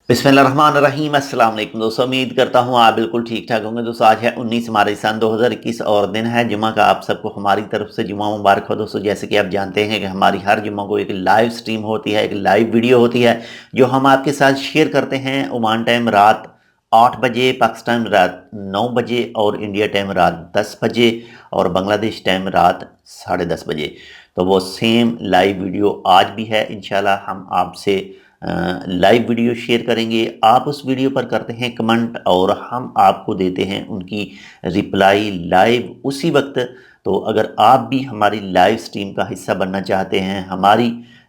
बिस्मिल्लाहिर्रहमानिर्रहीम। अस्सलाम वालेकुम दोस्तों, उम्मीद करता हूँ आप बिल्कुल ठीक ठाक होंगे। दोस्तों आज है 19 मार्च सन 2021 और दिन है जुमा का। आप सबको हमारी तरफ से जुमा मुबारक हो। दोस्तों जैसे कि आप जानते हैं कि हमारी हर जुमा को एक लाइव स्ट्रीम होती है, एक लाइव वीडियो होती है जो हम आपके साथ शेयर करते हैं। ओमान टाइम रात 8 बजे, पाकिस्तान रात 9 बजे और इंडिया टाइम रात 10 बजे और बांग्लादेश टाइम रात 10:30 बजे। तो वो सेम लाइव वीडियो आज भी है। इंशाल्लाह हम आपसे लाइव वीडियो शेयर करेंगे। आप उस वीडियो पर करते हैं कमेंट और हम आपको देते हैं उनकी रिप्लाई लाइव उसी वक्त। तो अगर आप भी हमारी लाइव स्ट्रीम का हिस्सा बनना चाहते हैं, हमारी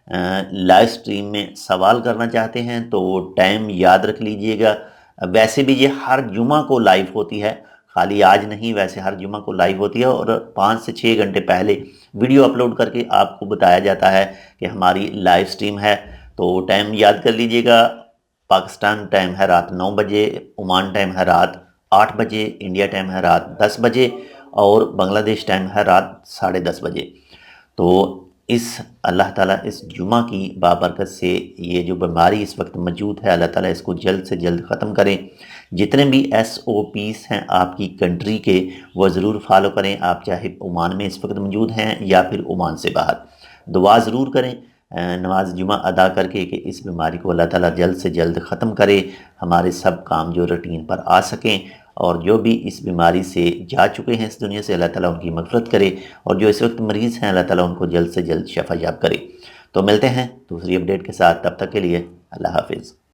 लाइव स्ट्रीम में सवाल करना चाहते हैं, तो टाइम याद रख लीजिएगा। वैसे भी ये हर जुमा को लाइव होती है, खाली आज नहीं, वैसे हर जुमा को लाइव होती है और 5 से 6 घंटे पहले वीडियो अपलोड करके आपको बताया जाता है कि हमारी लाइव स्ट्रीम है। तो टाइम याद कर लीजिएगा। पाकिस्तान टाइम है रात 9 बजे, ओमान टाइम है रात 8 बजे, इंडिया टाइम है रात 10 बजे और बांग्लादेश टाइम है रात 10:30 बजे। तो इस अल्लाह ताला इस जुमा की बाबरकत से ये जो बीमारी इस वक्त मौजूद है, अल्लाह ताला इसको जल्द से जल्द ख़त्म करें। जितने भी SOPs हैं आपकी कंट्री के, वो ज़रूर फॉलो करें। आप चाहे ओमान में इस वक्त मौजूद हैं या फिर ओमान से बाहर, दुआ ज़रूर करें नमाज जुमा अदा करके कि इस बीमारी को अल्लाह ताला जल्द से जल्द ख़त्म करे, हमारे सब काम जो रूटीन पर आ सकें। और जो भी इस बीमारी से जा चुके हैं इस दुनिया से, अल्लाह ताला उनकी मग़फ़िरत करे और जो इस वक्त मरीज़ हैं अल्लाह ताला उनको जल्द से जल्द शफ़ा याब करे। तो मिलते हैं दूसरी अपडेट के साथ, तब तक के लिए अल्लाह हाफ़िज़।